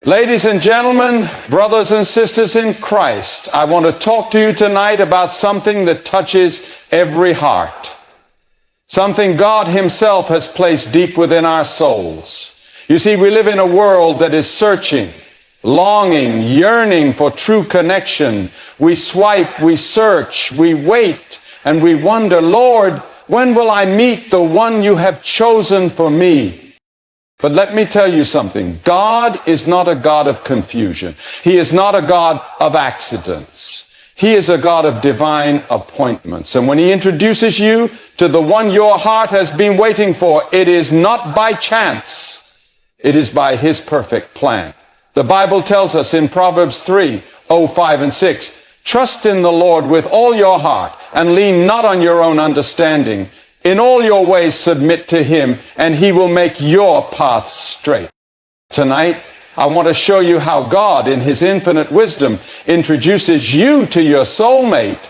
Ladies and gentlemen, brothers and sisters in Christ, I want to talk to you tonight about something that touches every heart. Something God Himself has placed deep within our souls. You see, we live in a world that is searching, longing, yearning for true connection. We swipe, we search, we wait, and we wonder, Lord, when will I meet the one you have chosen for me? But let me tell you something. God is not a God of confusion. He is not a God of accidents. He is a God of divine appointments. And when He introduces you to the one your heart has been waiting for, it is not by chance. It is by His perfect plan. The Bible tells us in Proverbs 3:5 and 6, trust in the Lord with all your heart and lean not on your own understanding. In all your ways submit to Him, and He will make your paths straight. Tonight, I want to show you how God, in His infinite wisdom, introduces you to your soulmate,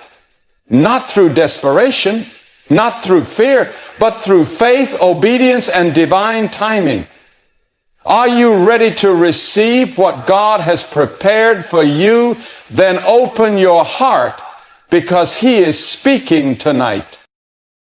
not through desperation, not through fear, but through faith, obedience, and divine timing. Are you ready to receive what God has prepared for you? Then open your heart, because He is speaking tonight.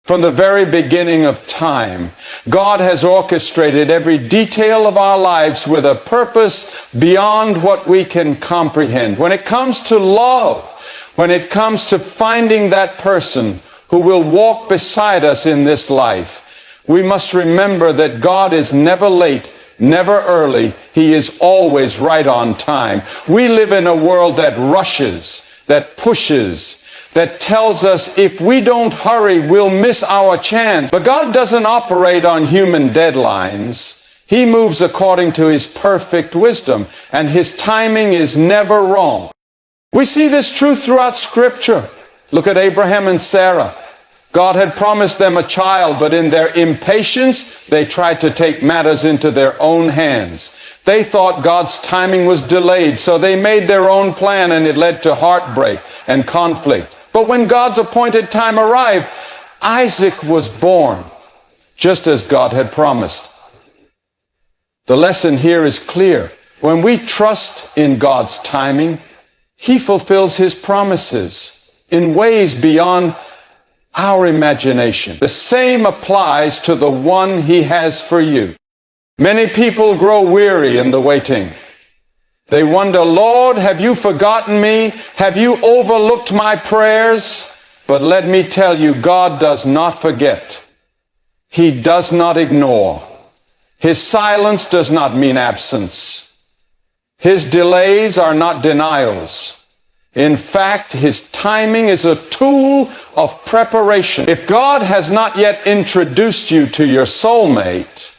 From the very beginning of time, God has orchestrated every detail of our lives with a purpose beyond what we can comprehend. When it comes to love, when it comes to finding that person who will walk beside us in this life, we must remember that God is never late, never early. He is always right on time. We live in a world that rushes, that pushes, that tells us if we don't hurry, we'll miss our chance. But God doesn't operate on human deadlines. He moves according to His perfect wisdom, and His timing is never wrong. We see this truth throughout Scripture. Look at Abraham and Sarah. God had promised them a child, but in their impatience, they tried to take matters into their own hands. They thought God's timing was delayed, so they made their own plan, and it led to heartbreak and conflict. But when God's appointed time arrived, Isaac was born, just as God had promised. The lesson here is clear. When we trust in God's timing, He fulfills His promises in ways beyond our imagination. The same applies to the one He has for you. Many people grow weary in the waiting. They wonder, Lord, have you forgotten me? Have you overlooked my prayers? But let me tell you, God does not forget. He does not ignore. His silence does not mean absence. His delays are not denials. In fact, His timing is a tool of preparation. If God has not yet introduced you to your soulmate,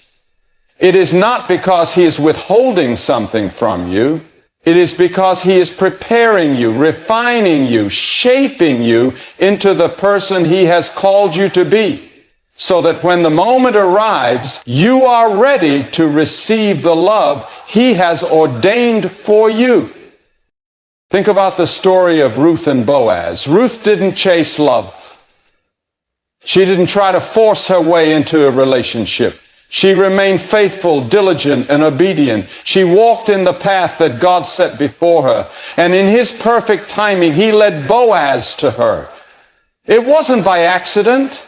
it is not because He is withholding something from you. It is because He is preparing you, refining you, shaping you into the person He has called you to be, so that when the moment arrives, you are ready to receive the love He has ordained for you. Think about the story of Ruth and Boaz. Ruth didn't chase love. She didn't try to force her way into a relationship. She remained faithful, diligent, and obedient. She walked in the path that God set before her. And in His perfect timing, He led Boaz to her. It wasn't by accident.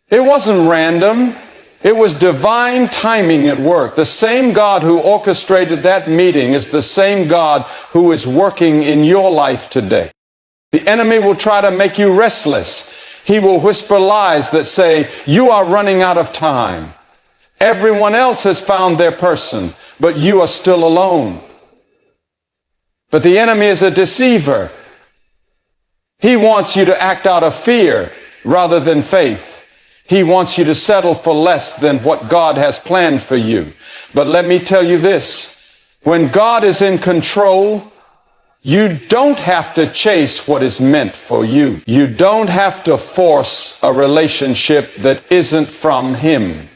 It wasn't random. It was divine timing at work. The same God who orchestrated that meeting is the same God who is working in your life today. The enemy will try to make you restless. He will whisper lies that say, you are running out of time. Everyone else has found their person, but you are still alone. But the enemy is a deceiver. He wants you to act out of fear rather than faith. He wants you to settle for less than what God has planned for you. But let me tell you this, when God is in control, you don't have to chase what is meant for you. You don't have to force a relationship that isn't from Him.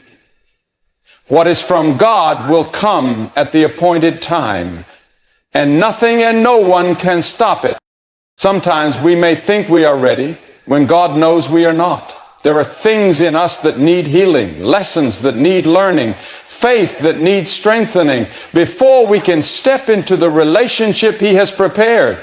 What is from God will come at the appointed time, and nothing and no one can stop it. Sometimes we may think we are ready when God knows we are not. There are things in us that need healing, lessons that need learning, faith that needs strengthening before we can step into the relationship He has prepared.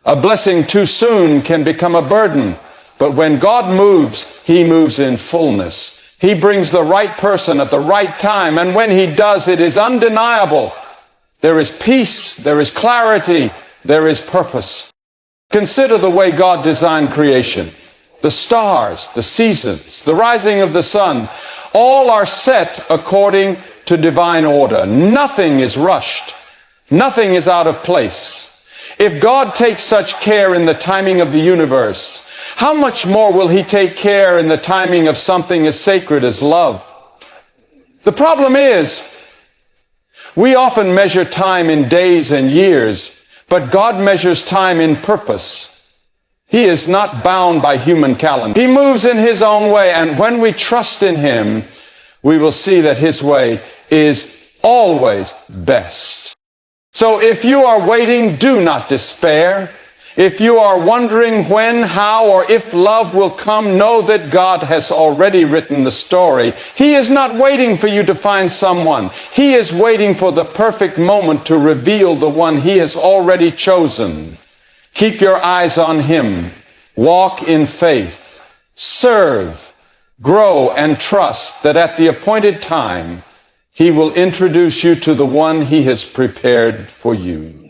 A blessing too soon can become a burden, but when God moves, He moves in fullness. He brings the right person at the right time, and when He does, it is undeniable. There is peace, there is clarity, there is purpose. Consider the way God designed creation. The stars, the seasons, the rising of the sun, all are set according to divine order. Nothing is rushed. Nothing is out of place. If God takes such care in the timing of the universe, how much more will He take care in the timing of something as sacred as love? The problem is, we often measure time in days and years, but God measures time in purpose. He is not bound by human calendar. He moves in His own way, and when we trust in Him, we will see that His way is always best. So if you are waiting, do not despair. If you are wondering when, how, or if love will come, know that God has already written the story. He is not waiting for you to find someone. He is waiting for the perfect moment to reveal the one He has already chosen. Keep your eyes on Him. Walk in faith. Serve, grow, and trust that at the appointed time, He will introduce you to the one He has prepared for you.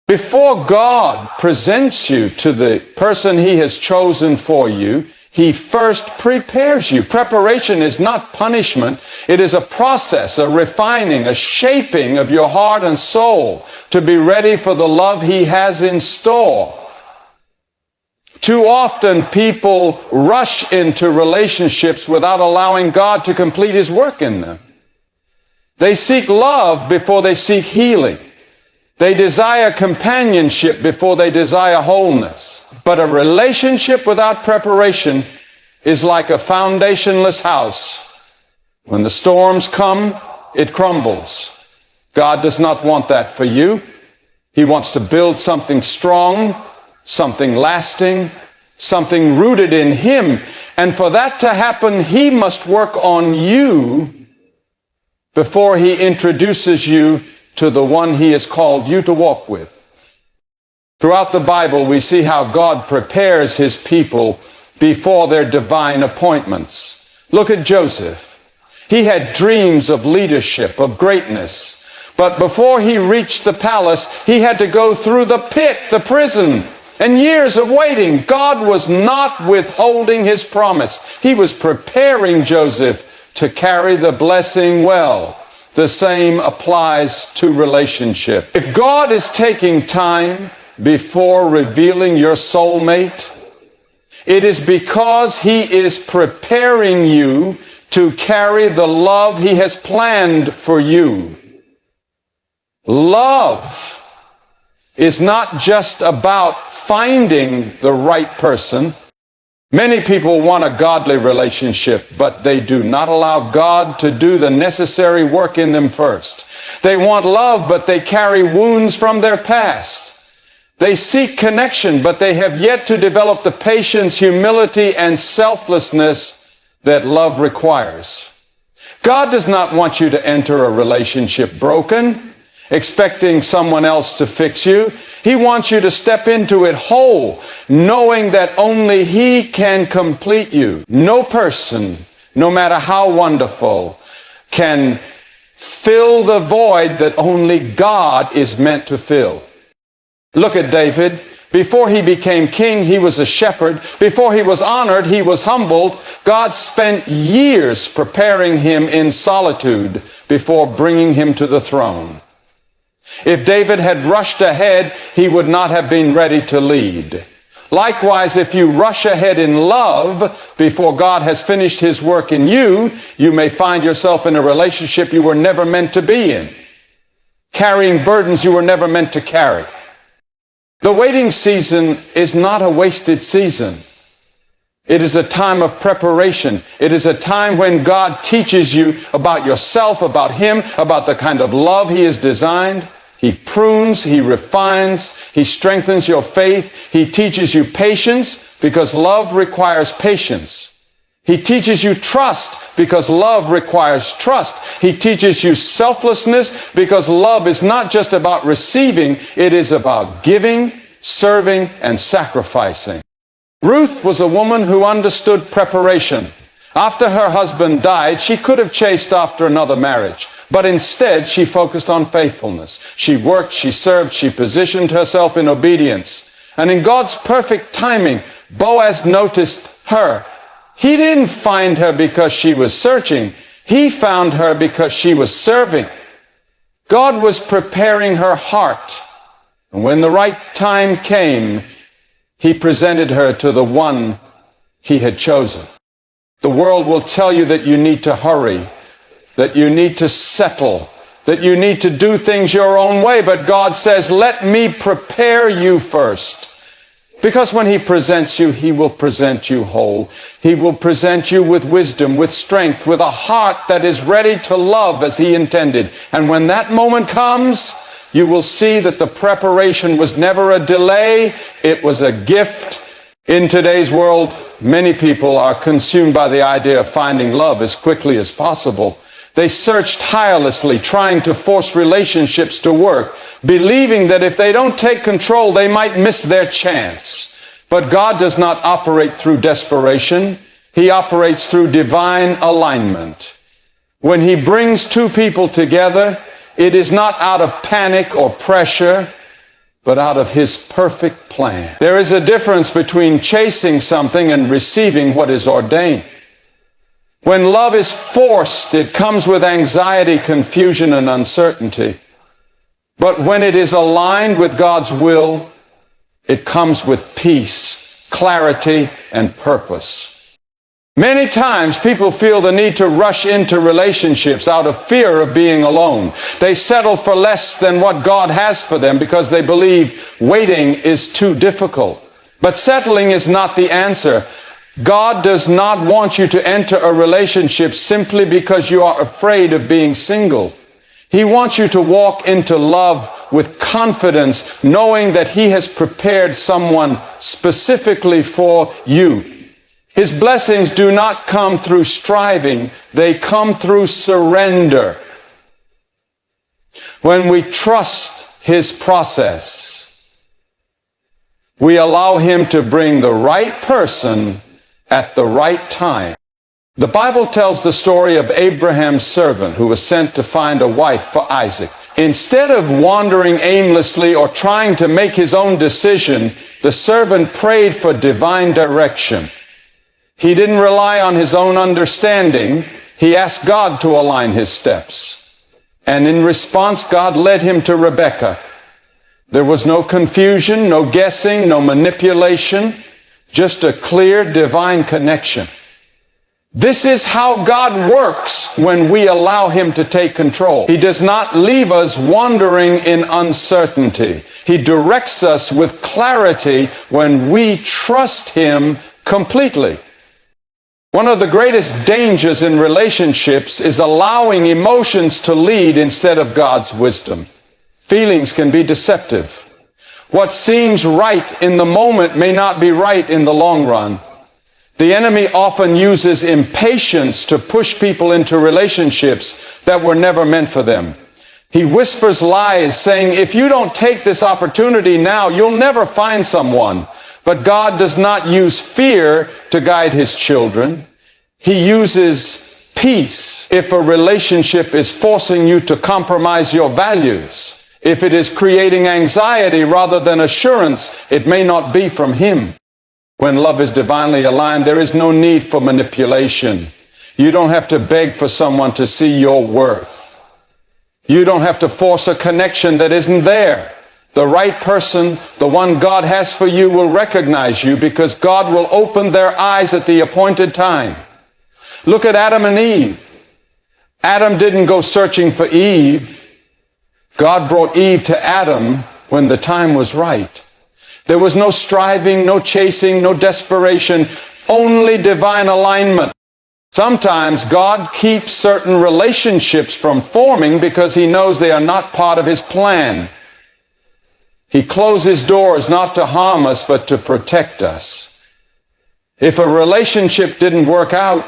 Before God presents you to the person He has chosen for you, He first prepares you. Preparation is not punishment. It is a process, a refining, a shaping of your heart and soul to be ready for the love He has in store. Too often people rush into relationships without allowing God to complete His work in them. They seek love before they seek healing. They desire companionship before they desire wholeness. But a relationship without preparation is like a foundationless house. When the storms come, it crumbles. God does not want that for you. He wants to build something strong, something lasting, something rooted in Him. And for that to happen, He must work on you before He introduces you to the one He has called you to walk with. Throughout the Bible, we see how God prepares His people before their divine appointments. Look at Joseph. He had dreams of leadership, of greatness. But before he reached the palace, he had to go through the pit, the prison, and years of waiting. God was not withholding His promise. He was preparing Joseph to carry the blessing well. The same applies to relationship. If God is taking time before revealing your soulmate, it is because He is preparing you to carry the love He has planned for you. Love is not just about finding the right person. Many people want a godly relationship, but they do not allow God to do the necessary work in them first. They want love, but they carry wounds from their past. They seek connection, but they have yet to develop the patience, humility, and selflessness that love requires. God does not want you to enter a relationship broken, expecting someone else to fix you. He wants you to step into it whole, knowing that only He can complete you. No person, no matter how wonderful, can fill the void that only God is meant to fill. Look at David. Before he became king, he was a shepherd. Before he was honored, he was humbled. God spent years preparing him in solitude before bringing him to the throne. If David had rushed ahead, he would not have been ready to lead. Likewise, if you rush ahead in love before God has finished His work in you, you may find yourself in a relationship you were never meant to be in, carrying burdens you were never meant to carry. The waiting season is not a wasted season. It is a time of preparation. It is a time when God teaches you about yourself, about Him, about the kind of love He has designed. He prunes, He refines, He strengthens your faith. He teaches you patience because love requires patience. He teaches you trust because love requires trust. He teaches you selflessness because love is not just about receiving, it is about giving, serving, and sacrificing. Ruth was a woman who understood preparation. After her husband died, she could have chased after another marriage, but instead she focused on faithfulness. She worked, she served, she positioned herself in obedience. And in God's perfect timing, Boaz noticed her. He didn't find her because she was searching. He found her because she was serving. God was preparing her heart. And when the right time came, He presented her to the one He had chosen. The world will tell you that you need to hurry, that you need to settle, that you need to do things your own way. But God says, let me prepare you first. Because when He presents you, He will present you whole. He will present you with wisdom, with strength, with a heart that is ready to love as He intended. And when that moment comes, you will see that the preparation was never a delay, it was a gift. In today's world, many people are consumed by the idea of finding love as quickly as possible. They search tirelessly, trying to force relationships to work, believing that if they don't take control, they might miss their chance. But God does not operate through desperation. He operates through divine alignment. When He brings two people together, it is not out of panic or pressure, but out of His perfect plan. There is a difference between chasing something and receiving what is ordained. When love is forced, it comes with anxiety, confusion, and uncertainty. But when it is aligned with God's will, it comes with peace, clarity, and purpose. Many times people feel the need to rush into relationships out of fear of being alone. They settle for less than what God has for them because they believe waiting is too difficult. But settling is not the answer. God does not want you to enter a relationship simply because you are afraid of being single. He wants you to walk into love with confidence, knowing that He has prepared someone specifically for you. His blessings do not come through striving, they come through surrender. When we trust His process, we allow Him to bring the right person at the right time. The Bible tells the story of Abraham's servant who was sent to find a wife for Isaac. Instead of wandering aimlessly or trying to make his own decision, the servant prayed for divine direction. He didn't rely on his own understanding. He asked God to align his steps. And in response, God led him to Rebekah. There was no confusion, no guessing, no manipulation, just a clear divine connection. This is how God works when we allow Him to take control. He does not leave us wandering in uncertainty. He directs us with clarity when we trust Him completely. One of the greatest dangers in relationships is allowing emotions to lead instead of God's wisdom. Feelings can be deceptive. What seems right in the moment may not be right in the long run. The enemy often uses impatience to push people into relationships that were never meant for them. He whispers lies saying, if you don't take this opportunity now, you'll never find someone. But God does not use fear to guide His children. He uses peace if a relationship is forcing you to compromise your values. If it is creating anxiety rather than assurance, it may not be from Him. When love is divinely aligned, there is no need for manipulation. You don't have to beg for someone to see your worth. You don't have to force a connection that isn't there. The right person, the one God has for you, will recognize you because God will open their eyes at the appointed time. Look at Adam and Eve. Adam didn't go searching for Eve. God brought Eve to Adam when the time was right. There was no striving, no chasing, no desperation, only divine alignment. Sometimes God keeps certain relationships from forming because He knows they are not part of His plan. He closes doors not to harm us, but to protect us. If a relationship didn't work out,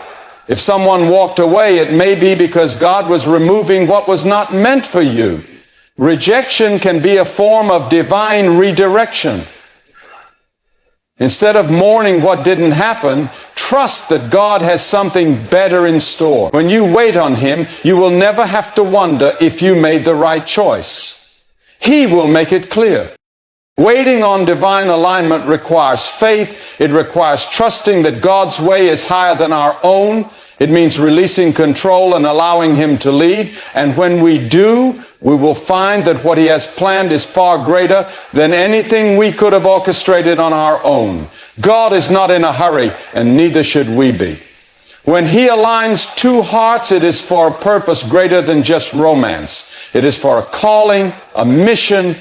if someone walked away, it may be because God was removing what was not meant for you. Rejection can be a form of divine redirection. Instead of mourning what didn't happen, trust that God has something better in store. When you wait on Him, you will never have to wonder if you made the right choice. He will make it clear. Waiting on divine alignment requires faith. It requires trusting that God's way is higher than our own. It means releasing control and allowing Him to lead. And when we do, we will find that what He has planned is far greater than anything we could have orchestrated on our own. God is not in a hurry, and neither should we be. When He aligns two hearts, it is for a purpose greater than just romance. It is for a calling, a mission,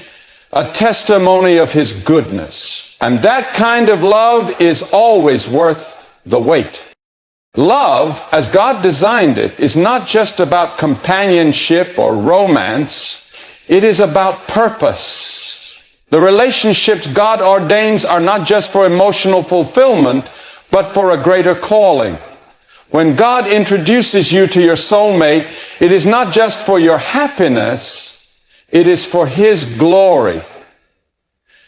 a testimony of His goodness. And that kind of love is always worth the wait. Love, as God designed it, is not just about companionship or romance. It is about purpose. The relationships God ordains are not just for emotional fulfillment, but for a greater calling. When God introduces you to your soulmate, it is not just for your happiness, it is for His glory.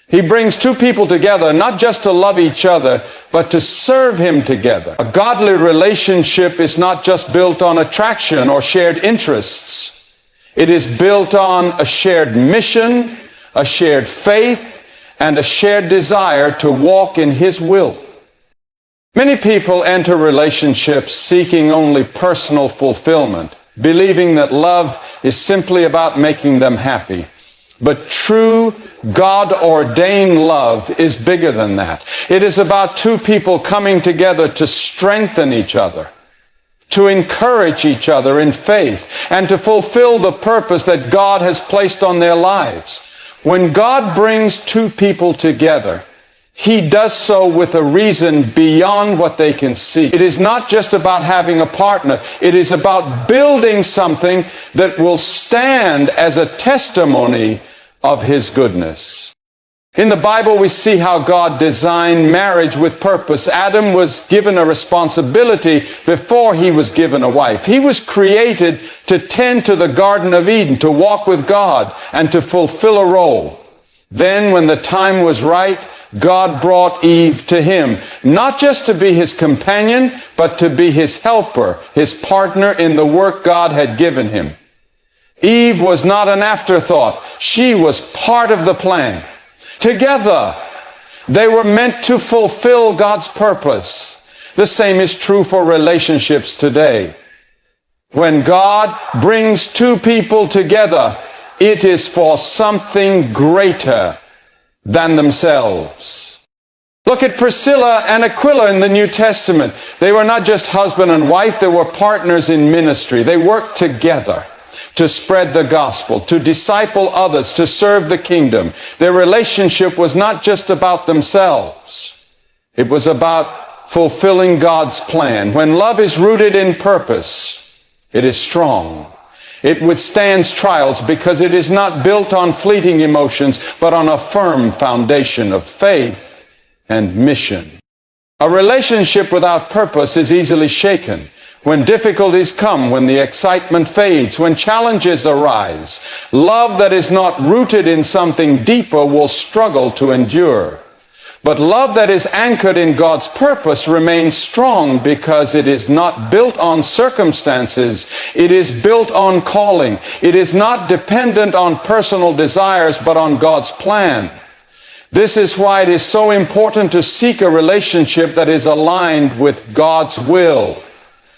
He brings two people together, not just to love each other, but to serve Him together. A godly relationship is not just built on attraction or shared interests. It is built on a shared mission, a shared faith, and a shared desire to walk in His will. Many people enter relationships seeking only personal fulfillment, believing that love is simply about making them happy. But true God-ordained love is bigger than that. It is about two people coming together to strengthen each other, to encourage each other in faith, and to fulfill the purpose that God has placed on their lives. When God brings two people together, He does so with a reason beyond what they can see. It is not just about having a partner. It is about building something that will stand as a testimony of His goodness. In the Bible, we see how God designed marriage with purpose. Adam was given a responsibility before he was given a wife. He was created to tend to the Garden of Eden, to walk with God, and to fulfill a role. Then, when the time was right, God brought Eve to him, not just to be his companion, but to be his helper, his partner in the work God had given him. Eve was not an afterthought. She was part of the plan. Together, they were meant to fulfill God's purpose. The same is true for relationships today. When God brings two people together, it is for something greater than themselves. Look at Priscilla and Aquila in the New Testament. They were not just husband and wife, they were partners in ministry. They worked together to spread the gospel, to disciple others, to serve the kingdom. Their relationship was not just about themselves. It was about fulfilling God's plan. When love is rooted in purpose, it is strong. It withstands trials because it is not built on fleeting emotions, but on a firm foundation of faith and mission. A relationship without purpose is easily shaken. When difficulties come, when the excitement fades, when challenges arise, love that is not rooted in something deeper will struggle to endure. But love that is anchored in God's purpose remains strong because it is not built on circumstances. It is built on calling. It is not dependent on personal desires, but on God's plan. This is why it is so important to seek a relationship that is aligned with God's will.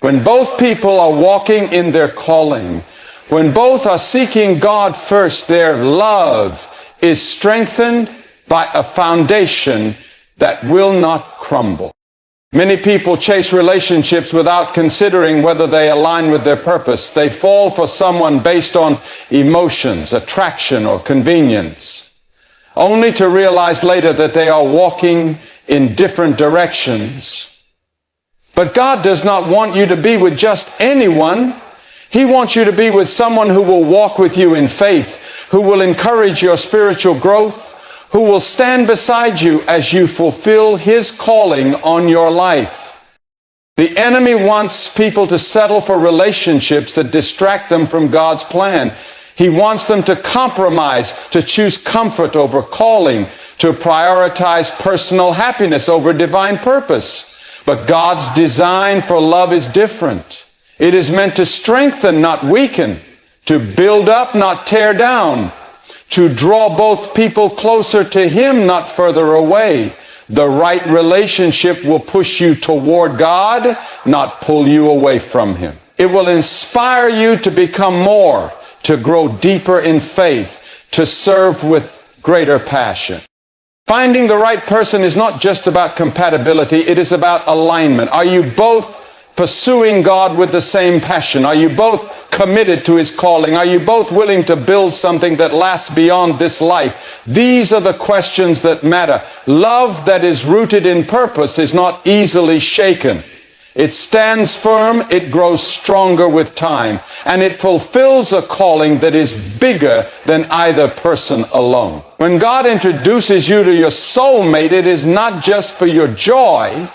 When both people are walking in their calling, when both are seeking God first, their love is strengthened by a foundation that will not crumble. Many people chase relationships without considering whether they align with their purpose. They fall for someone based on emotions, attraction, or convenience, only to realize later that they are walking in different directions. But God does not want you to be with just anyone. He wants you to be with someone who will walk with you in faith, who will encourage your spiritual growth, who will stand beside you as you fulfill His calling on your life. The enemy wants people to settle for relationships that distract them from God's plan. He wants them to compromise, to choose comfort over calling, to prioritize personal happiness over divine purpose. But God's design for love is different. It is meant to strengthen, not weaken, to build up, not tear down, to draw both people closer to Him, not further away. The right relationship will push you toward God, not pull you away from Him. It will inspire you to become more, to grow deeper in faith, to serve with greater passion. Finding the right person is not just about compatibility, it is about alignment. Are you both pursuing God with the same passion? Are you both committed to His calling? Are you both willing to build something that lasts beyond this life? These are the questions that matter. Love that is rooted in purpose is not easily shaken. It stands firm, it grows stronger with time, and it fulfills a calling that is bigger than either person alone. When God introduces you to your soulmate, it is not just for your joy,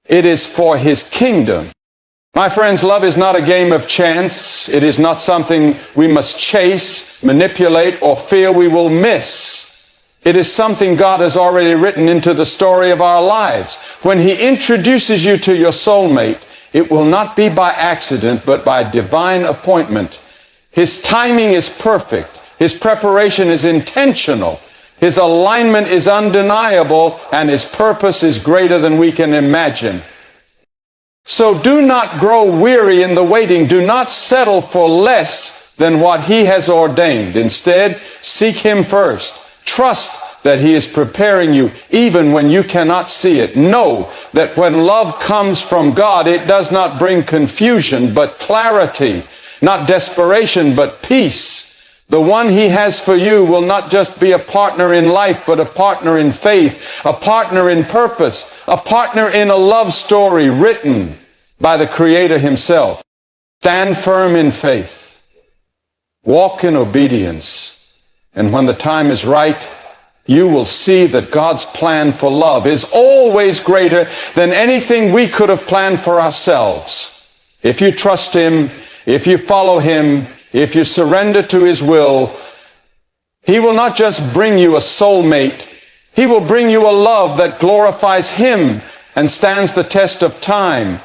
it is for His kingdom. My friends, love is not a game of chance. It is not something we must chase, manipulate, or fear we will miss. It is something God has already written into the story of our lives. When He introduces you to your soulmate, it will not be by accident, but by divine appointment. His timing is perfect. His preparation is intentional. His alignment is undeniable, and His purpose is greater than we can imagine. So do not grow weary in the waiting. Do not settle for less than what He has ordained. Instead, seek Him first. Trust that He is preparing you even when you cannot see it. Know that when love comes from God, it does not bring confusion, but clarity. Not desperation, but peace. The one He has for you will not just be a partner in life, but a partner in faith, a partner in purpose, a partner in a love story written by the Creator Himself. Stand firm in faith. Walk in obedience. And when the time is right, you will see that God's plan for love is always greater than anything we could have planned for ourselves. If you trust Him, if you follow Him, if you surrender to His will, He will not just bring you a soulmate, He will bring you a love that glorifies Him and stands the test of time.